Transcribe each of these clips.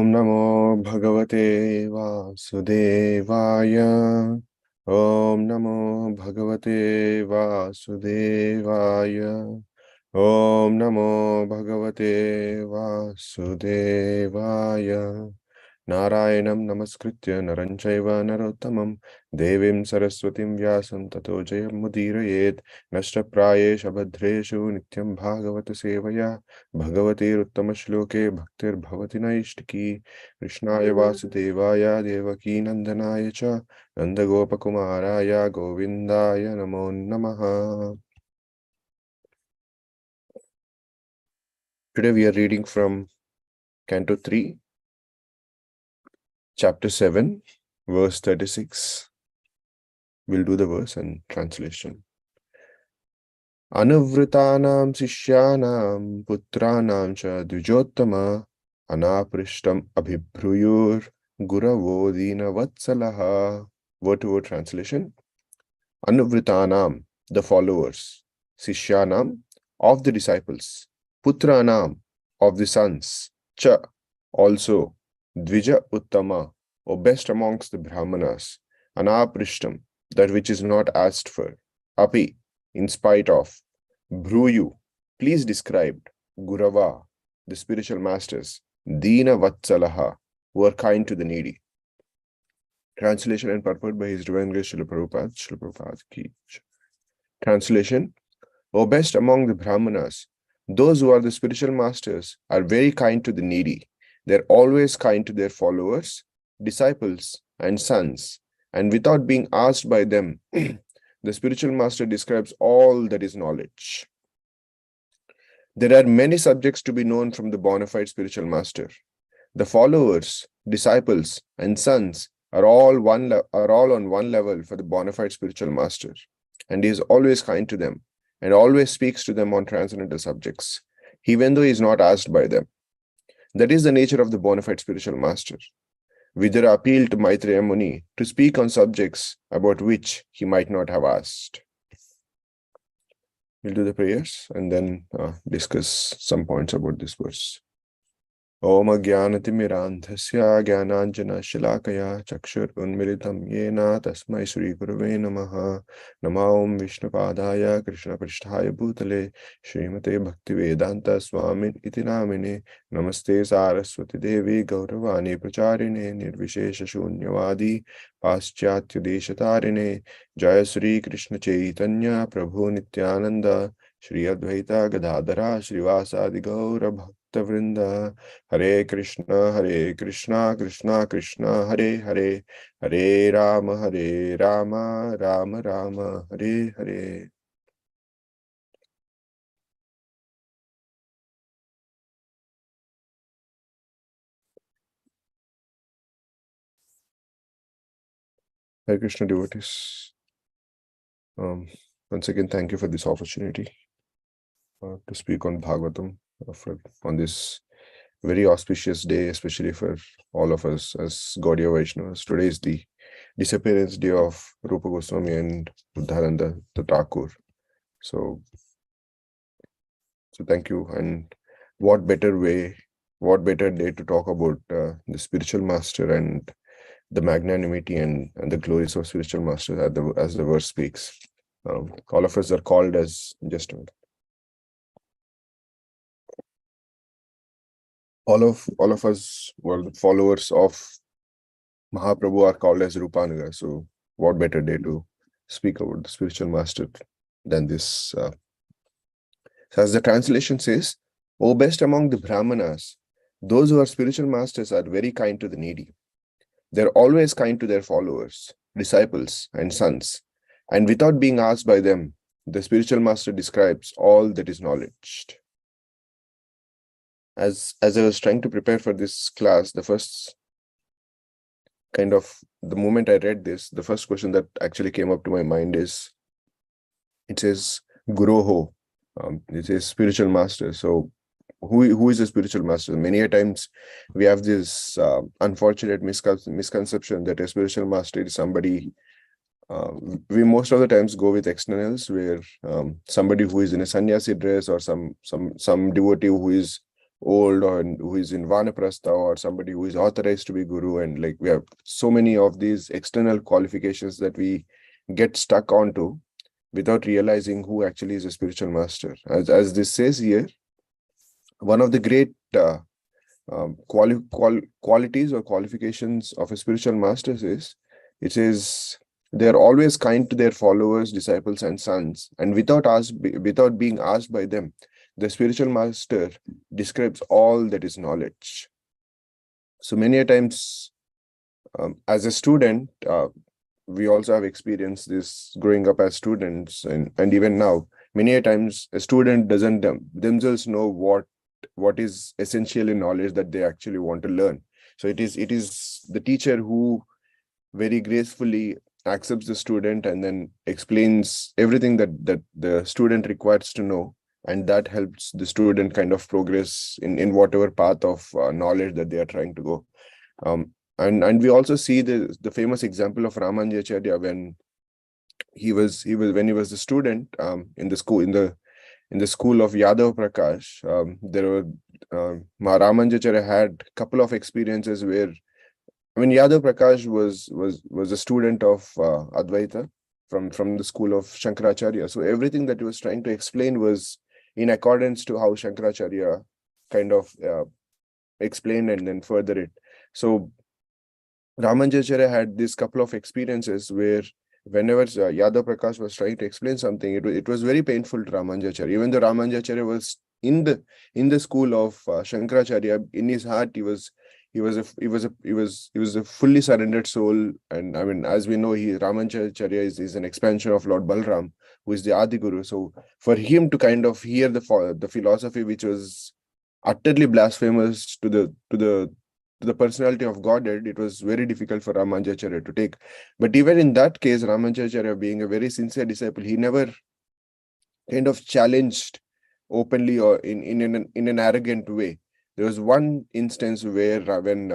Om Namo Bhagavate Vasudevaya. Om Namo Bhagavate Vasudevaya. Om Namo Bhagavate Vasudevaya. Narayanam Namaskritya Naranchaiva Narottamam Devim Saraswatim Vyasam Tato Jayam Mudirayet Nashtaprayesha Bhadreshu Nityam Bhagavata Sevaya Bhagavate Uttama Shloke Bhaktir Bhavati Naishtiki Krishnaya Vasudevaya Devaki Nandanaya Cha Nandagopakumaraya Govindaya Namo Namaha. Today we are reading from Canto 3, Chapter 7, verse 36. We'll do the verse and translation. Anavritanam sishyanam putranam cha dvijottama anaprishtam abhibruyur guravodina vatsalaha. Word to word translation. Anavritanam, the followers. Sishyanam, of the disciples. Putranam, of the sons. Cha, also. Dvija uttama, or best amongst the brahmanas. Anaprishtam, that which is not asked for. Api, in spite of. Bhruyu, please describe. Gurava, the spiritual masters. Dina Vatsalaha, who are kind to the needy. Translation and purport by His Divine Grace Srila Prabhupada. Srila Prabhupada ki. Translation. O best among the brahmanas, those who are the spiritual masters are very kind to the needy. They're always kind to their followers, disciples, and sons. And without being asked by them, the spiritual master describes all that is knowledge. There are many subjects to be known from the bona fide spiritual master. The followers, disciples, and sons are all on one level for the bona fide spiritual master. And he is always kind to them and always speaks to them on transcendental subjects, even though he is not asked by them. That is the nature of the bona fide spiritual master. Vidura appealed to Maitreya Muni to speak on subjects about which he might not have asked. We'll do the prayers and then discuss some points about this verse. Om Jnanatimirandhasya Jnananjana Shilakaya Chakshur Unmilitam Yena Tasmai Sri Gurave Namaha Namah Vishnupadaya Krishna Pristhaya Bhutale Srimate Bhaktivedanta Swamin Iti Namine Namaste Saraswati Devi Gauravani Pracharine Nirvishesha Shunyavadi Paschatya Deshatarine Jaya Sri Krishna Chaitanya Prabhu Nityananda Shri Advaita Gadadhara Srivasadi Gaura Bhakta Vrinda Hare Krishna, Krishna Krishna, Hare Hare, Hare Rama, Rama Rama, Hare Hare. Hare Krishna devotees. Once again, thank you for this opportunity to speak on Bhagavatam on this very auspicious day, especially for all of us as Gaudiya Vaishnavas. Today is the disappearance day of Rupa Goswami and Uddharananda, the Thakur. So thank you. And what better day to talk about the spiritual master and the magnanimity and the glories of spiritual masters as the verse speaks. All of us are called as all of us were the followers of Mahaprabhu are called as Rupanuga. So what better day to speak about the spiritual master than this? So as the translation says, O best among the Brahmanas, those who are spiritual masters are very kind to the needy. They're always kind to their followers, disciples, and sons. And without being asked by them, the spiritual master describes all that is knowledge. As I was trying to prepare for this class, the moment I read this, the first question that actually came up to my mind is, it says Guroho, it says spiritual master. So who is a spiritual master? Many a times we have this unfortunate misconception that a spiritual master is somebody. We most of the times go with externals, where somebody who is in a sannyasi dress or some devotee who is old, or who is in Vanaprastha, or somebody who is authorized to be guru. And like we have so many of these external qualifications that we get stuck onto without realizing who actually is a spiritual master. As this says here, one of the great qualities or qualifications of a spiritual master is, it says, they are always kind to their followers, disciples, and sons, and without being asked by them, the spiritual master describes all that is knowledge. So many a times, as a student, we also have experienced this growing up as students, and even now, many a times a student doesn't themselves know what is essentially knowledge that they actually want to learn. So it is the teacher who very gracefully accepts the student and then explains everything that the student requires to know, and that helps the student kind of progress in whatever path of knowledge that they are trying to go. And we also see the famous example of Ramanujacharya when he was a student in the school of Yadav Prakash. There were Ramanujacharya had a couple of experiences where, I mean, Yadav Prakash was a student of Advaita from the school of Shankaracharya. So everything that he was trying to explain was in accordance to how Shankaracharya kind of explained and then further it. So Ramanujacharya had this couple of experiences where whenever Yadav Prakash was trying to explain something, it was very painful to Ramanujacharya. Even though Ramanujacharya was in the school of Shankaracharya, in his heart he was a fully surrendered soul. And I mean, as we know, Ramanujacharya is an expansion of Lord Balram, who is the Adi Guru. So for him to kind of hear the philosophy which was utterly blasphemous to the personality of Godhead, it was very difficult for Ramanujacharya to take. But even in that case, Ramanujacharya, being a very sincere disciple, he never kind of challenged openly or in an arrogant way. There was one instance where when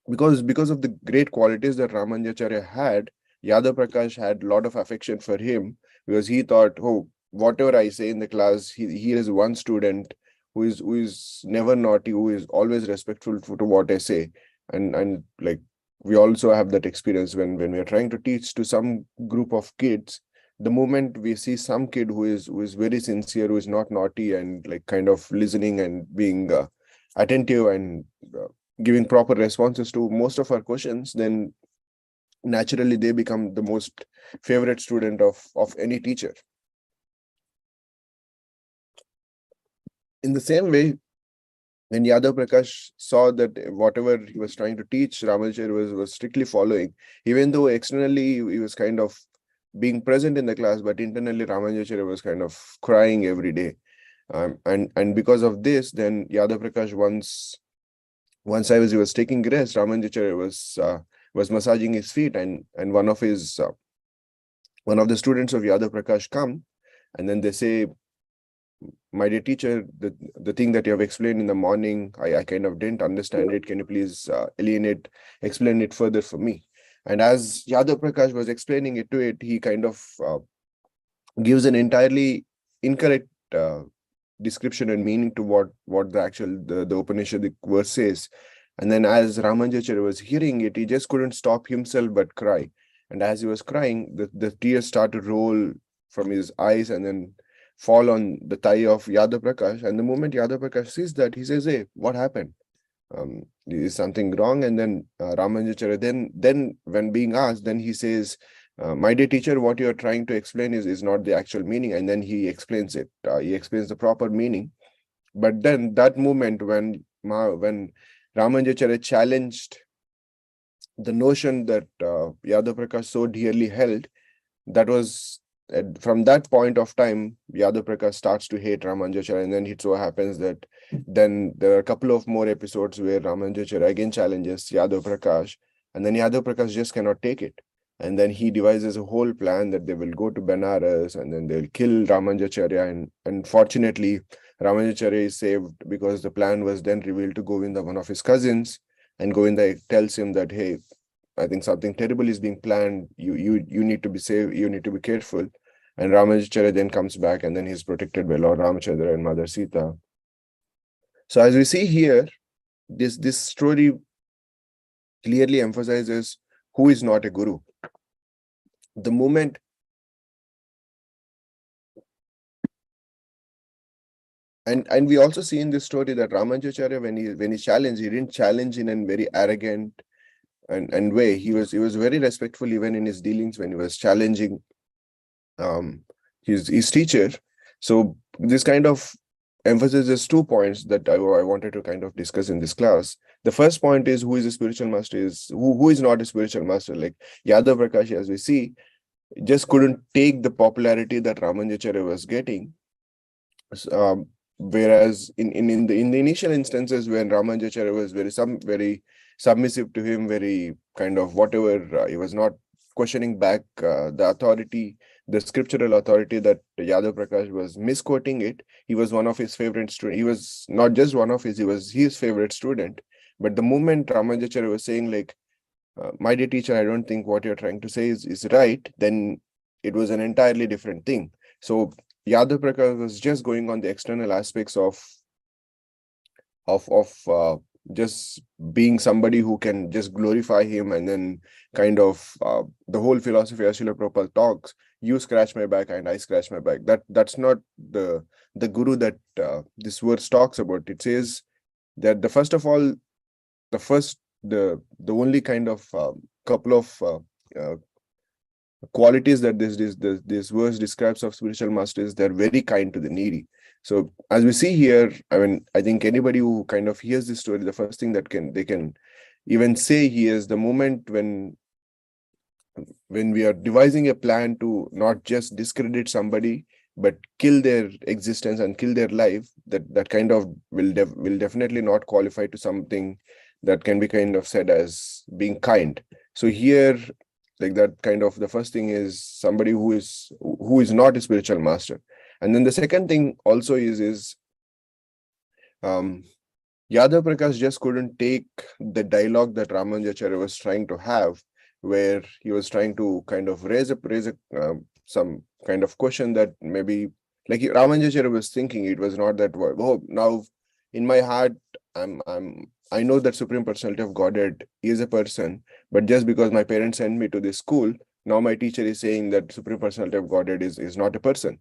because of the great qualities that Ramanujacharya had, Yadav Prakash had a lot of affection for him, because he thought, oh, whatever I say in the class, he is one student who is never naughty, who is always respectful to what I say. And like we also have that experience when we are trying to teach to some group of kids. The moment we see some kid who is very sincere, who is not naughty, and like kind of listening and being attentive and giving proper responses to most of our questions, then naturally they become the most favorite student of any teacher. In the same way, when Yadav Prakash saw that whatever he was trying to teach, Ramanujacharya was strictly following, even though externally he was kind of being present in the class, but internally Ramanujacharya was kind of crying every day. And because of this, then Yadav Prakash once he was taking rest, Ramanujacharya was massaging his feet, and one of the students of Yadav Prakash come, and then they say, my dear teacher, the thing that you have explained in the morning, I kind of didn't understand it. Can you please explain it further for me? And as Yadav Prakash was explaining it to it, he kind of gives an entirely incorrect description and meaning to what the actual the Upanishadic verse says. And then as Ramanujacharya was hearing it, he just couldn't stop himself but cry. And as he was crying, the tears started to roll from his eyes and then fall on the thigh of Yadav Prakash. And the moment Yadav Prakash sees that, he says, hey, what happened? Is something wrong? And then Ramanujacharya, then when being asked, then he says, my dear teacher, what you're trying to explain is not the actual meaning. And then he explains it. He explains the proper meaning. But then that moment when Ramanujacharya challenged the notion that Yadav Prakash so dearly held, that was from that point of time, Yadav Prakash starts to hate Ramanujacharya. And then it so happens that then there are a couple of more episodes where Ramanujacharya again challenges Yadav Prakash, and then Yadav Prakash just cannot take it. And then he devises a whole plan that they will go to Benares and then they'll kill Ramanujacharya. And fortunately, Ramanujacharya is saved because the plan was then revealed to Govinda, one of his cousins. And Govinda tells him that, hey, I think something terrible is being planned. You need to be safe. You need to be careful. And Ramanujacharya then comes back, and then he's protected by Lord Ramachandra and Mother Sita. So as we see here, this story clearly emphasizes who is not a guru. The moment, and we also see in this story that Ramanujacharya, when he challenged, he didn't challenge in a very arrogant and way. He was very respectful even in his dealings when he was challenging um, his teacher. So this kind of emphasizes 2 points that I wanted to kind of discuss in this class. The first point is who is a spiritual master, is who is not a spiritual master. Like Yadav Prakash, as we see, just couldn't take the popularity that Ramanujacharya was getting. Um, Whereas in the initial instances when Ramanujacharya was very submissive to him, very kind of whatever, he was not questioning back the authority, the scriptural authority that Yadav Prakash was misquoting it. He was one of his favorite students. He was not just one of his, he was his favorite student. But the moment Ramanujacharya was saying like, my dear teacher, I don't think what you're trying to say is right, then it was an entirely different thing. So Yadav Prakash was just going on the external aspects of just being somebody who can just glorify him, and then kind of the whole philosophy as Srila Prabhupada talks, you scratch my back and I scratch my back. That's not the guru that this verse talks about. It says that the first of all, the only kind of couple of qualities that this verse describes of spiritual masters, they're very kind to the needy. So as we see here, I mean, I think anybody who kind of hears this story, the first thing that they can even say here is the moment when we are devising a plan to not just discredit somebody but kill their existence and kill their life, that kind of will definitely not qualify to something that can be kind of said as being kind. So here, like that kind of, the first thing is somebody who is not a spiritual master. And then the second thing also is Yadav Prakash just couldn't take the dialogue that Ramanujacharya was trying to have, where he was trying to kind of raise some kind of question that maybe, like Ramanujacharya was thinking, it was not that, oh, now in my heart, I know that Supreme Personality of Godhead is a person, but just because my parents sent me to this school, now my teacher is saying that Supreme Personality of Godhead is not a person.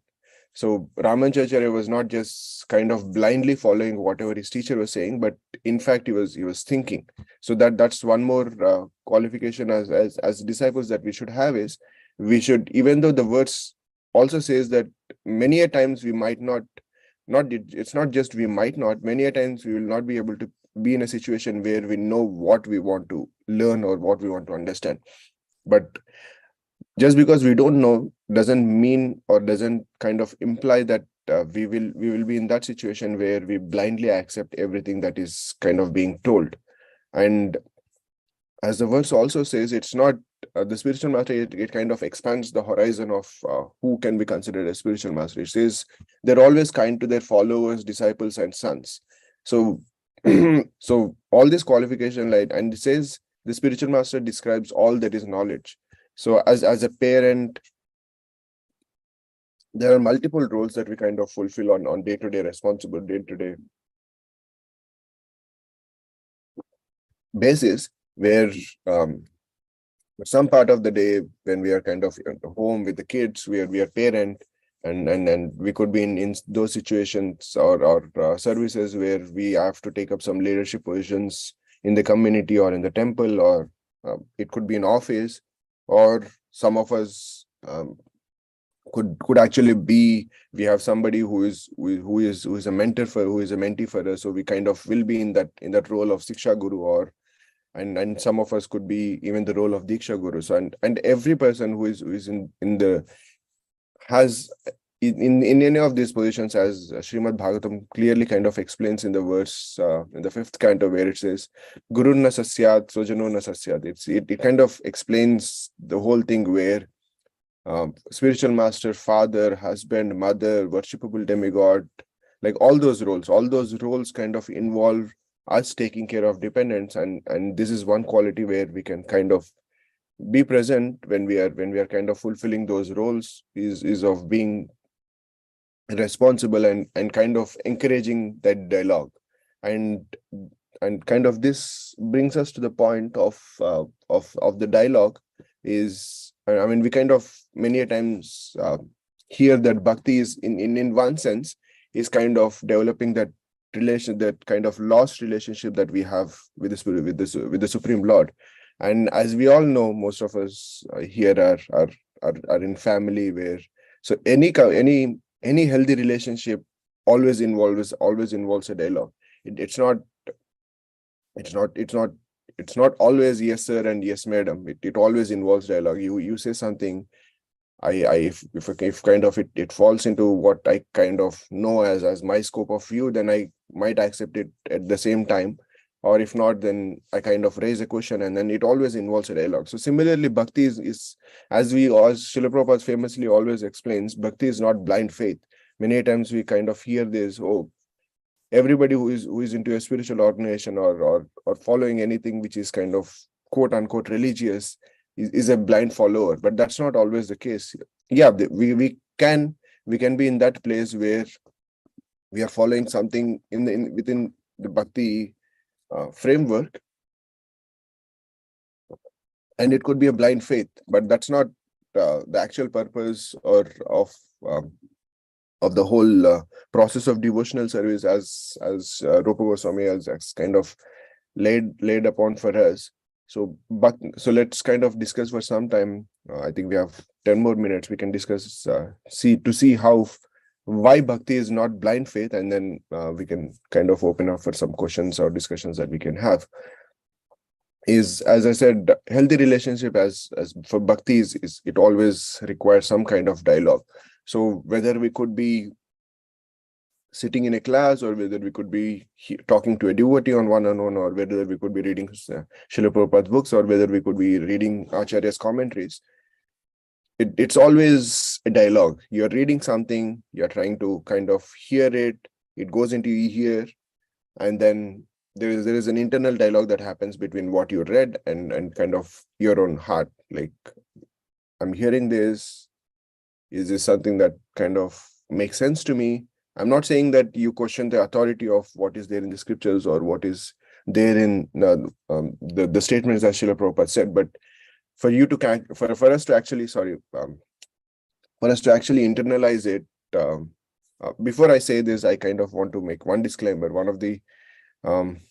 So Ramanujacharya was not just kind of blindly following whatever his teacher was saying, but in fact he was thinking. So that's one more qualification as disciples that we should have, is we should, even though the verse also says that many a times we might not it's not just we might not, many a times we will not be able to be in a situation where we know what we want to learn or what we want to understand. But just because we don't know doesn't mean or doesn't kind of imply that we will be in that situation where we blindly accept everything that is kind of being told. And as the verse also says, it's not the spiritual master, it kind of expands the horizon of who can be considered a spiritual master. It says they're always kind to their followers, disciples, and sons. So so all this qualification, like, and it says the spiritual master describes all that is knowledge. So as a parent, there are multiple roles that we kind of fulfill on day-to-day responsible, day-to-day basis, where some part of the day when we are kind of at home with the kids, we are parent, and we could be in those situations or services where we have to take up some leadership positions in the community or in the temple, or it could be in office, or some of us could actually be, we have somebody who is a mentor for, who is a mentee for us, so we kind of will be in that role of Siksha Guru, or and some of us could be even the role of Diksha Guru. So and every person who is in the has in any of these positions, as Srimad Bhagavatam clearly kind of explains in the verse in the 5th canto, where it says Guru na sasyat sojano na sasyat. It kind of explains the whole thing, where spiritual master, father, husband, mother, worshipable demigod, like all those roles kind of involve us taking care of dependents, and this is one quality where we can kind of be present when we are kind of fulfilling those roles, is of being responsible and kind of encouraging that dialogue. and kind of this brings us to the point of the dialogue. Is, I mean, we kind of many a times hear that bhakti is in one sense is kind of developing that relation, that kind of lost relationship that we have with the spirit, with the Supreme Lord. And as we all know, most of us here are in family where, so any healthy relationship always involves a dialogue. It's not it's not it's not it's not always yes sir and yes madam. It always involves dialogue. You say something, I if kind of it falls into what I kind of know as my scope of view, then I might accept it at the same time. Or if not, then I kind of raise a question, and then it always involves a dialogue. So similarly, bhakti is as Srila Prabhupada famously always explains, bhakti is not blind faith. Many times we kind of hear this, oh, everybody who is into a spiritual organization or following anything which is kind of quote unquote religious is a blind follower, but that's not always the case. Yeah, we can be in that place where we are following something within the bhakti framework, and it could be a blind faith, but that's not the actual purpose or of the whole process of devotional service, as Rupa Goswami has kind of laid upon for us. So let's kind of discuss for some time. I think we have 10 more minutes. We can discuss, see how why bhakti is not blind faith, and then we can kind of open up for some questions or discussions that we can have. Is, as I said, healthy relationship as for bhakti is it always requires some kind of dialogue. So whether we could be sitting in a class, or whether we could be talking to a devotee on one-on-one, or whether we could be reading Srila Prabhupada's books, or whether we could be reading Acharya's commentaries, it's always a dialogue. You're reading something, you're trying to kind of hear it, it goes into your ear, and then there is an internal dialogue that happens between what you read and kind of your own heart. Like, I'm hearing this, is this something that kind of makes sense to me? I'm not saying that you question the authority of what is there in the scriptures or what is there in the statements that Srila Prabhupada said, but for you to for us to actually for us to actually internalize it. Before I say this, I kind of want to make one disclaimer. One of the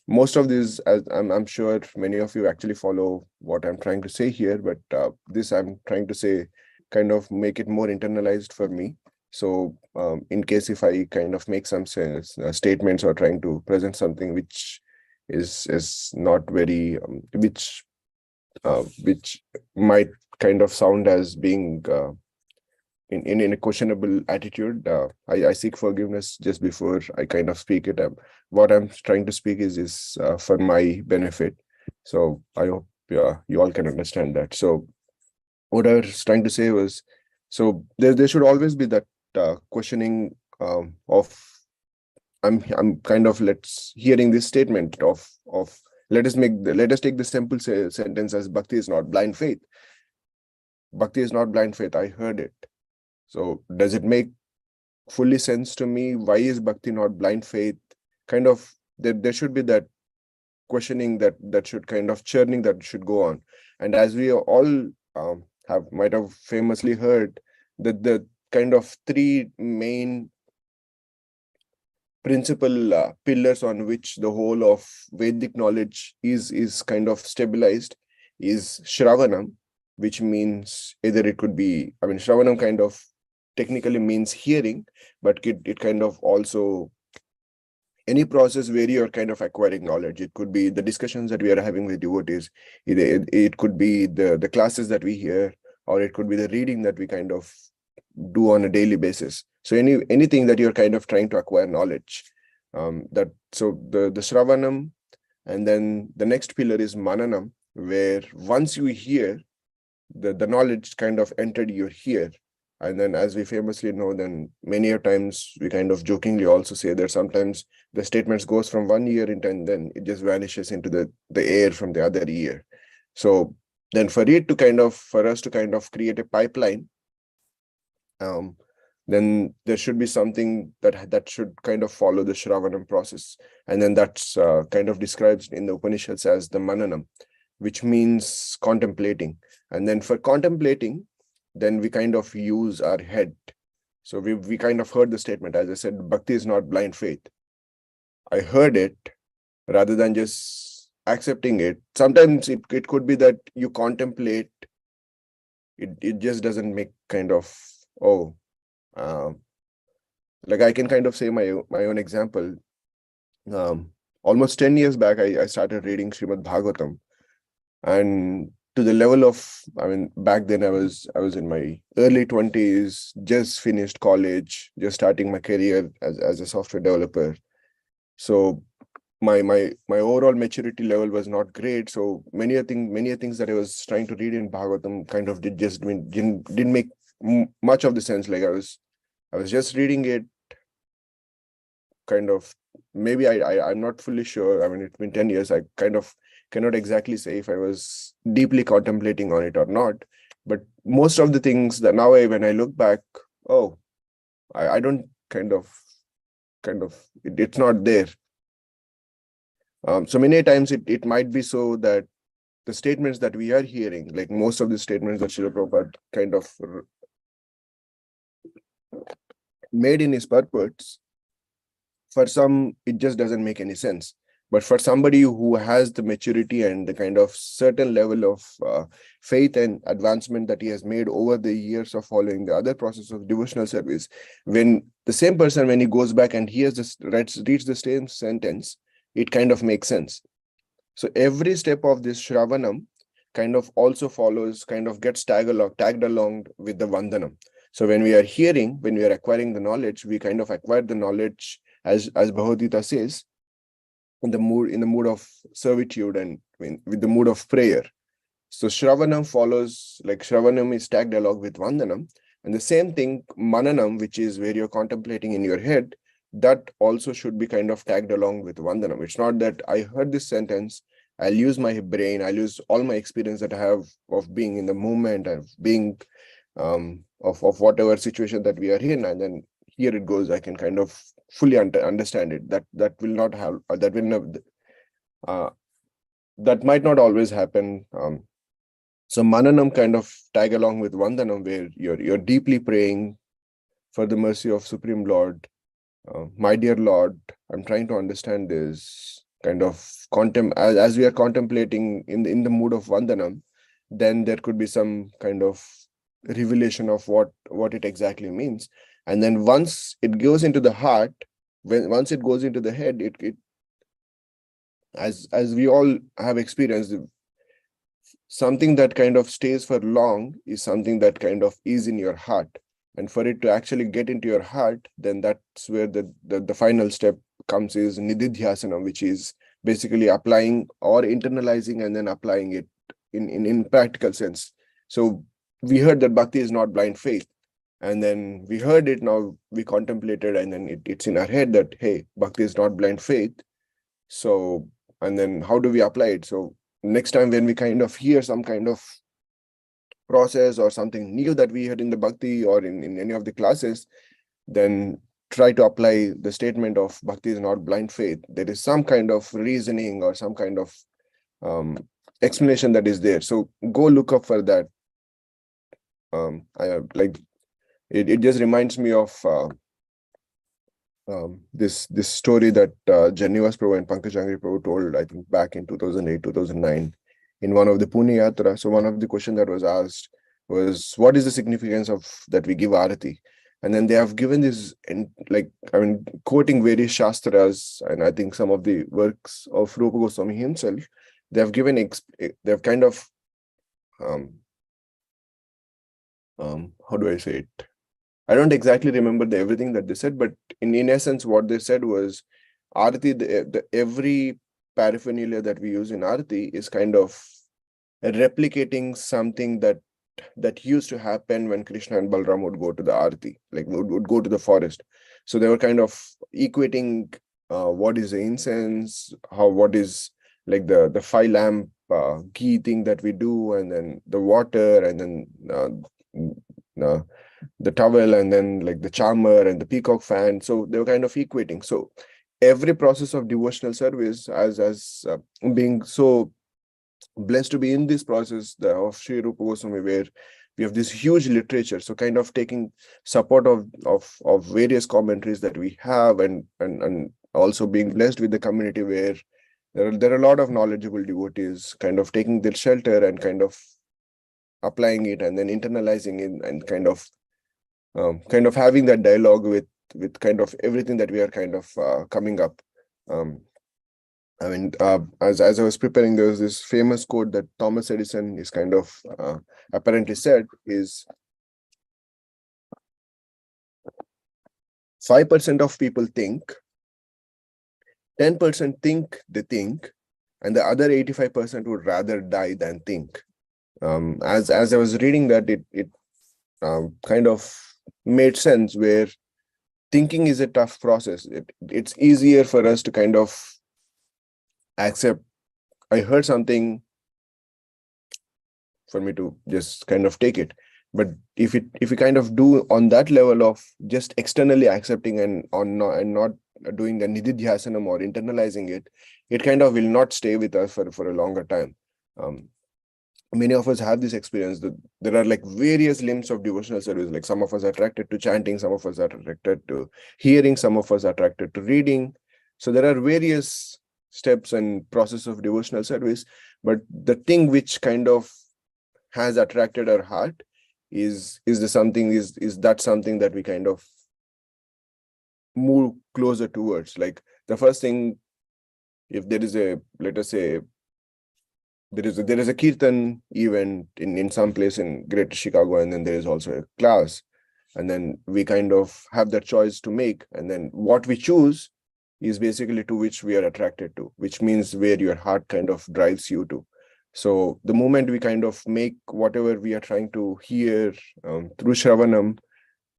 most of these, as I'm sure many of you actually follow what I'm trying to say here, but this I'm trying to say kind of make it more internalized for me. So in case if I kind of make some statements or trying to present something which is not very which might kind of sound as being in a questionable attitude, I seek forgiveness just before I kind of speak it. What I'm trying to speak is for my benefit. So I hope you all can understand that. So what I was trying to say was, so there should always be that questioning of I'm kind of hearing this statement of let us take the simple sentence as bhakti is not blind faith. Bhakti is not blind faith. I heard it. So does it make fully sense to me? Why is bhakti not blind faith? Kind of there should be that questioning that should kind of churning that should go on. And as we all might have famously heard, that the kind of three main principal pillars on which the whole of Vedic knowledge is kind of stabilized is Shravanam, which means either it could be, I mean, Shravanam kind of technically means hearing, but it kind of also any process where you're kind of acquiring knowledge. It could be the discussions that we are having with devotees, it could be the classes that we hear, or it could be the reading that we kind of do on a daily basis. So anything that you're kind of trying to acquire knowledge, so the Shravanam, and then the next pillar is Mananam, where once you hear, the knowledge kind of entered your ear. And then, as we famously know, then many a times we kind of jokingly also say that sometimes the statements goes from one ear into, and then it just vanishes into the air from the other ear. So then for us to kind of create a pipeline, then there should be something that should kind of follow the Shravanam process. And then that's kind of described in the Upanishads as the Mananam, which means contemplating. And then for contemplating, then we kind of use our head. So we kind of heard the statement, as I said, bhakti is not blind faith. I heard it rather than just accepting it. Sometimes it could be that you contemplate, it just doesn't make kind of, like I can kind of say my own example. Almost 10 years back, I started reading Srimad Bhagavatam, and to the level of, I mean, back then I was in my early 20s, just finished college, just starting my career as a software developer. So my overall maturity level was not great. So many things that I was trying to read in Bhagavatam kind of didn't make much of the sense. Like I was just reading it, kind of, maybe I'm not fully sure. I mean, it's been 10 years. I kind of cannot exactly say if I was deeply contemplating on it or not. But most of the things that now when I look back, I don't it's not there. So many times it might be so that the statements that we are hearing, like most of the statements that Srila Prabhupada kind of made in his purports, for some, it just doesn't make any sense. But for somebody who has the maturity and the kind of certain level of faith and advancement that he has made over the years of following the other process of devotional service, when the same person, when he goes back and hears this, reads the same sentence, it kind of makes sense. So every step of this Shravanam kind of also follows, kind of gets tagged along with the Vandanam. So when we are hearing, when we are acquiring the knowledge, we kind of acquire the knowledge, as Bhagavad Gita says, in the mood of servitude and with the mood of prayer. So Shravanam follows, like Shravanam is tagged along with Vandanam. And the same thing, Mananam, which is where you're contemplating in your head, that also should be kind of tagged along with Vandanam. It's not that I heard this sentence, I'll use my brain, I'll use all my experience that I have of being in the moment, of being of whatever situation that we are in, and then here it goes, I can kind of fully understand it. That will not have, that will not, that might not always happen. So Mananam kind of tag along with Vandanam, where you're deeply praying for the mercy of Supreme Lord. My dear Lord, I'm trying to understand this, kind of as we are contemplating in the mood of Vandanam, then there could be some kind of revelation of what it exactly means. And then once it goes into the heart, once it goes into the head, it as we all have experienced, something that kind of stays for long is something that kind of is in your heart. And for it to actually get into your heart, then that's where the final step comes, is nididhyasanam, which is basically applying or internalizing and then applying it in practical sense. So we heard that bhakti is not blind faith. And then we heard it, now we contemplated, and then it's in our head that, hey, bhakti is not blind faith. So, and then how do we apply it? So next time when we kind of hear some kind of process or something new that we heard in the bhakti or in any of the classes, then try to apply the statement of bhakti is not blind faith. There is some kind of reasoning or some kind of explanation that is there. So go look up for that. I like it just reminds me of this story that Janivas Prabhu and Pankaj Angri Prabhu told, I think back in 2008, 2009, in one of the Pune Yatra. So one of the questions that was asked was, what is the significance of that we give Arati? And then they have given this, quoting various Shastras, and I think some of the works of Rupa Goswami himself, they have given, they have kind of, how do I say it? I don't exactly remember everything that they said, but in essence, what they said was, Arati, every paraphernalia that we use in Arati is kind of replicating something that used to happen when Krishna and Balram would go to the Arati, like would go to the forest. So they were kind of equating what is the incense, what is like the 5 lamp ghee thing that we do, and then the water, and then the towel, and then like the charmer and the peacock fan. So they were kind of equating. So every process of devotional service, as being so blessed to be in this process of Sri Rupa Goswami, where we have this huge literature. So kind of taking support of various commentaries that we have, and also being blessed with the community where there are a lot of knowledgeable devotees kind of taking their shelter and kind of applying it and then internalizing it, and kind of having that dialogue with kind of everything that we are kind of coming up. I mean, as I was preparing, there was this famous quote that Thomas Edison is kind of apparently said is 5% of people think, 10% think they think, and the other 85% would rather die than think. As I was reading that, it kind of made sense, where thinking is a tough process. It's easier for us to kind of accept, I heard something, for me to just kind of take it. But if we kind of do on that level of just externally accepting and not doing the nididhyasanam or internalizing it, it kind of will not stay with us for a longer time. Many of us have this experience that there are like various limbs of devotional service. Like some of us are attracted to chanting, some of us are attracted to hearing, some of us are attracted to reading. So there are various steps and process of devotional service, but the thing which kind of has attracted our heart is that something that we kind of move closer towards. Like the first thing, if there is a, let us say, there is a kirtan event in some place in Greater Chicago, and then there is also a class, and then we kind of have that choice to make, and then what we choose is basically to which we are attracted to, which means where your heart kind of drives you to. So the moment we kind of make whatever we are trying to hear through Shravanam,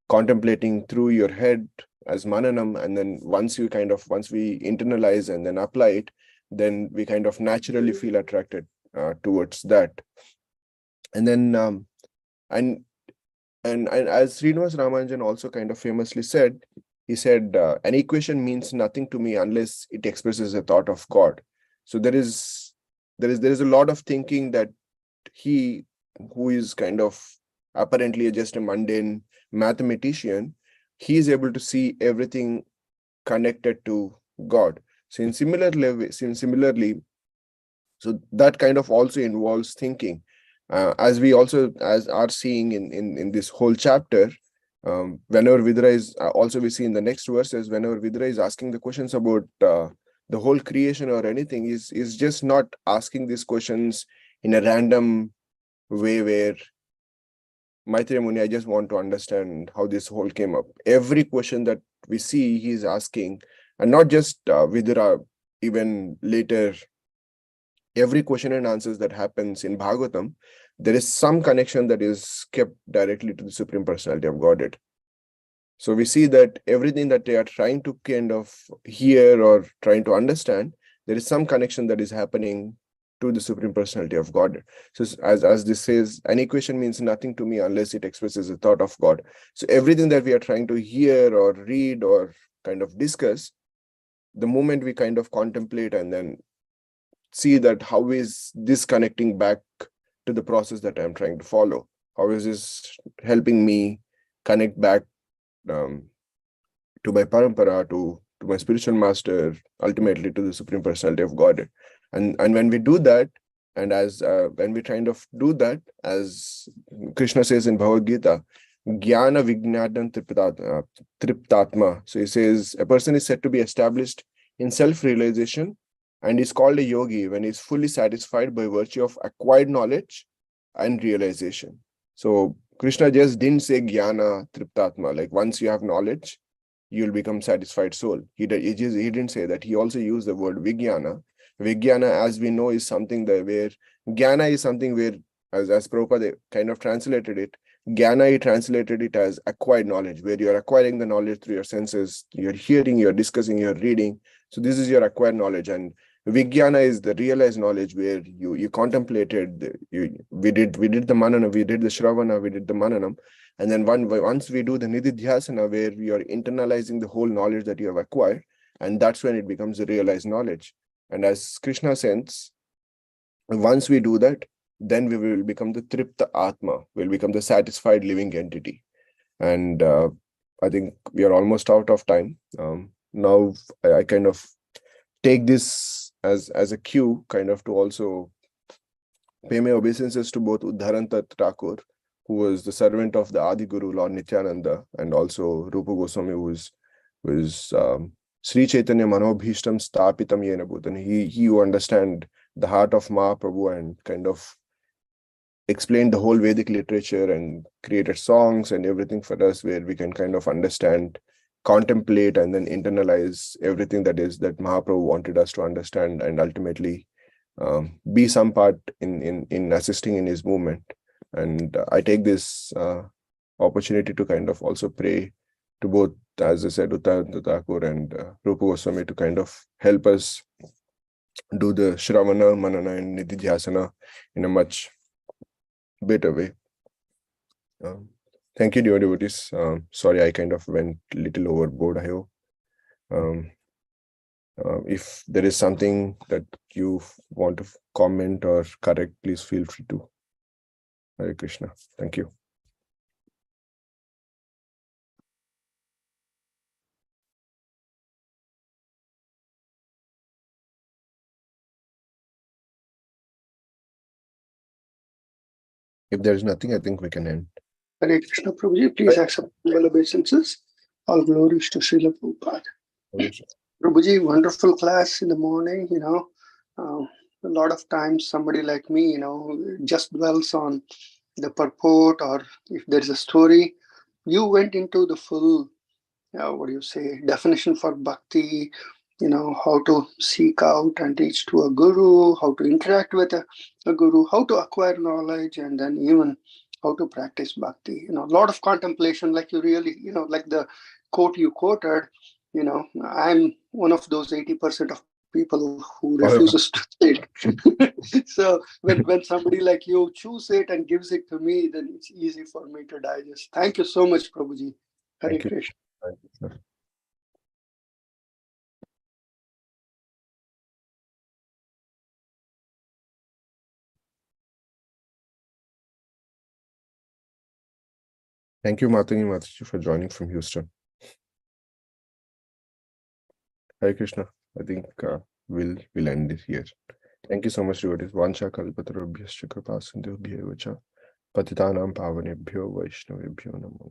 contemplating through your head as Mananam, and then once we internalize and then apply it, then we kind of naturally feel attracted towards that. And then and as Srinivas Ramanujan also kind of famously said, he said, an equation means nothing to me unless it expresses a thought of God. So there is a lot of thinking that he, who is kind of apparently just a mundane mathematician, he is able to see everything connected to God. So similarly, so that kind of also involves thinking, as are seeing in this whole chapter. Whenever Vidura is also, we see in the next verses, whenever Vidura is asking the questions about the whole creation or anything, is just not asking these questions in a random way where Maitreya Muni, I just want to understand how this whole came up. Every question that we see, he's asking, and not just Vidura, even later, every question and answers that happens in Bhagavatam, there is some connection that is kept directly to the Supreme Personality of Godhead. So we see that everything that they are trying to kind of hear or trying to understand, there is some connection that is happening to the Supreme Personality of Godhead. So as this says, an equation means nothing to me unless it expresses a thought of God. So everything that we are trying to hear or read or kind of discuss, the moment we kind of contemplate and then see that how is this connecting back to the process that I'm trying to follow? How is this helping me connect back to my parampara, to my spiritual master, ultimately to the Supreme Personality of Godhead? And when we do that, and as when we kind of do that, as Krishna says in Bhagavad Gita, Jnana Vijnanam Triptatma. So he says a person is said to be established in self-realization and is called a yogi when he is fully satisfied by virtue of acquired knowledge and realization. So Krishna just didn't say Jnana Triptatma, like once you have knowledge, you'll become satisfied soul. He didn't say that. He also used the word Vijnana. Vijnana, as we know, is something that where Jnana is something where, as Prabhupada kind of translated it, Jnana, he translated it as acquired knowledge, where you're acquiring the knowledge through your senses, you're hearing, you're discussing, you're reading. So this is your acquired knowledge. And Vijnana is the realized knowledge where you contemplated, we did the manana, we did the shravana, we did the mananam, and then once we do the nididhyasana, where we are internalizing the whole knowledge that you have acquired, and that's when it becomes a realized knowledge. And as Krishna says, once we do that, then we will become the tripta atma, will become the satisfied living entity. And I think we are almost out of time. Now I kind of take this as a cue, kind of to also pay my obeisances to both Uddharanta Thakur, who was the servant of the Adi Guru, Lord Nityananda, and also Rupa Goswami, who was Sri Chaitanya Manobhishtam Stapitam Yena Bhutan. He who understand the heart of Mahaprabhu and kind of explained the whole Vedic literature and created songs and everything for us, where we can kind of understand, contemplate, and then internalize everything that Mahaprabhu wanted us to understand, and ultimately be some part in assisting in his movement. And I take this opportunity to kind of also pray to both, as I said, Uttara Thakur and Rupa Goswami, to kind of help us do the Shravana, Manana, and Nididhyasana in a much better way. Thank you, dear devotees. Sorry, I kind of went a little overboard, I hope. If there is something that you want to comment or correct, please feel free to. Hare Krishna. Thank you. If there is nothing, I think we can end. Hare Krishna, Prabhuji, please accept humble obeisances. All glories to Srila Prabhupada. Prabhuji, wonderful class in the morning, a lot of times somebody like me, just dwells on the purport, or if there is a story. You went into the full, definition for bhakti, how to seek out and reach to a guru, how to interact with a guru, how to acquire knowledge, and then even how to practice bhakti. A lot of contemplation, like you really, like the quote you quoted, I'm one of those 80% of people who refuses to take. So when somebody like you choose it and gives it to me, then it's easy for me to digest. Thank you so much, Prabhuji. Hare Krishna. Thank you, sir. Thank you, Mataji, for joining from Houston. Hare Krishna. I think we'll end it here. Thank you so much, devotees. Vansha kalpatarubhyascha kripasindhubhyo vacha patitanam pavanebhyo vaishnavebhyo namo.